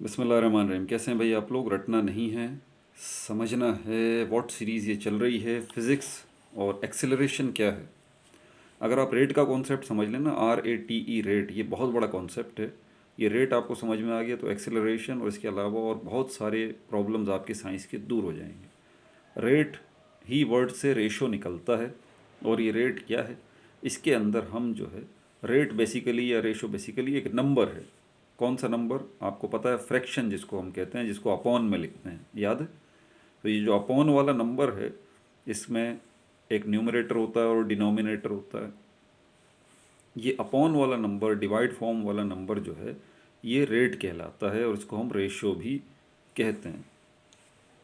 बिस्मिल्लाहिर्रहमानिर्रहीम। कैसे हैं भाई आप लोग? रटना नहीं है, समझना है। व्हाट सीरीज़ ये चल रही है, फिज़िक्स और एक्सेलरेशन क्या है। अगर आप रेट का कॉन्सेप्ट समझ लें ना, RATE रेट, ये बहुत बड़ा कॉन्सेप्ट है। ये रेट आपको समझ में आ गया तो एक्सेलरेशन और इसके अलावा और बहुत सारे प्रॉब्लम्स आपके साइंस के दूर हो जाएंगे। रेट ही वर्ड से रेशो निकलता है, और ये रेट क्या है, इसके अंदर हम जो है, रेट बेसिकली या रेशो बेसिकली एक नंबर है। कौन सा नंबर आपको पता है? फ्रैक्शन जिसको हम कहते हैं, जिसको अपॉन में लिखते हैं, याद है? तो ये जो अपॉन वाला नंबर है, इसमें एक न्यूमरेटर होता है और डिनोमिनेटर होता है। ये अपॉन वाला नंबर, डिवाइड फॉर्म वाला नंबर जो है, ये रेट कहलाता है, और इसको हम रेशो भी कहते हैं।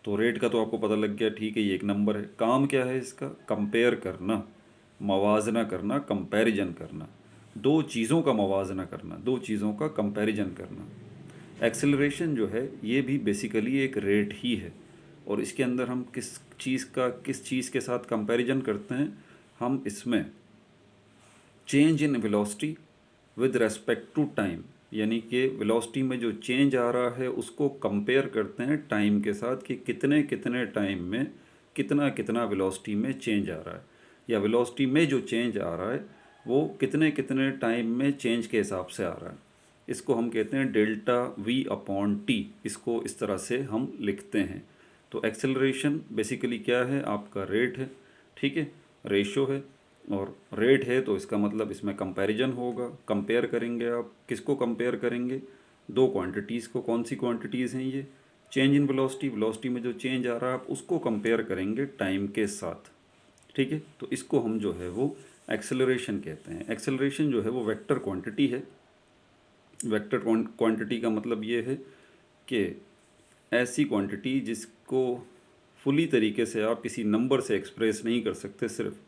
तो रेट का तो आपको पता लग गया, ठीक है, ये एक नंबर है। काम क्या है इसका? कंपेयर करना, मवाजना करना, कंपैरिजन करना, दो चीज़ों का मवाजना करना, दो चीज़ों का कंपैरिजन करना। एक्सेलरेशन जो है, ये भी बेसिकली एक रेट ही है, और इसके अंदर हम किस चीज़ के साथ कंपैरिजन करते हैं? हम इसमें change in velocity with respect to time, यानी कि वेलोसिटी में जो चेंज आ रहा है उसको कंपेयर करते हैं टाइम के साथ, कि कितने कितने टाइम में कितना कितना वेलोसिटी में चेंज आ रहा है, या वेलोसिटी में जो चेंज आ रहा है वो कितने कितने टाइम में चेंज के हिसाब से आ रहा है। इसको हम कहते हैं डेल्टा V अपॉन टी। इसको इस तरह से हम लिखते हैं। तो एक्सेलरेशन बेसिकली क्या है? आपका रेट है, ठीक है, रेशो है। और रेट है तो इसका मतलब इसमें कंपैरिजन होगा। कंपेयर करेंगे, आप किसको कंपेयर करेंगे? दो क्वांटिटीज़ को। कौन सी क्वांटिटीज़ हैं ये? चेंज इन वेलोसिटी, वेलोसिटी में जो चेंज आ रहा है आप उसको कंपेयर करेंगे टाइम के साथ, ठीक है। तो इसको हम जो है वो एक्सेलरेशन कहते हैं। एक्सेलरेशन जो है वो वेक्टर क्वांटिटी है। वेक्टर क्वांटिटी का मतलब ये है कि ऐसी क्वांटिटी जिसको फुली तरीके से आप किसी नंबर से एक्सप्रेस नहीं कर सकते, सिर्फ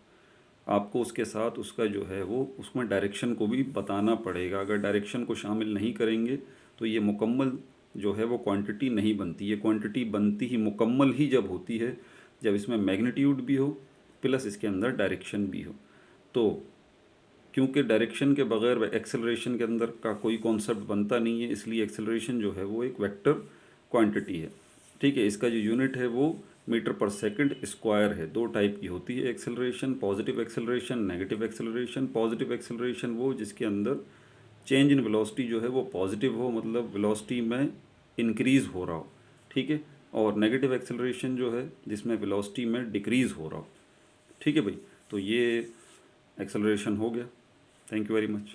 आपको उसके साथ उसका जो है वो उसमें डायरेक्शन को भी बताना पड़ेगा। अगर डायरेक्शन को शामिल नहीं करेंगे तो ये मुकम्मल जो है वो क्वांटिटी नहीं बनती। ये क्वांटिटी बनती ही, मुकम्मल ही जब होती है, जब इसमें मैग्नीट्यूड भी हो प्लस इसके अंदर डायरेक्शन भी हो। तो क्योंकि डायरेक्शन के बगैर एक्सेलरेशन के अंदर का कोई कॉन्सेप्ट बनता नहीं है, इसलिए एक्सेलरेशन जो है वो एक वेक्टर क्वांटिटी है, ठीक है। इसका जो यूनिट है वो मीटर पर सेकंड स्क्वायर है। दो टाइप की होती है acceleration, positive acceleration, negative acceleration. Positive acceleration वो जिसके अंदर चेंज इन वेलोसिटी जो है वो पॉजिटिव हो, मतलब वेलोसिटी में इंक्रीज़ हो रहा हो, ठीक है। और नेगेटिव एक्सेलरेशन जो है जिसमें वेलोसिटी में डिक्रीज़ हो रहा हो, ठीक है भाई। तो ये एक्सेलरेशन हो गया। Thank you very much.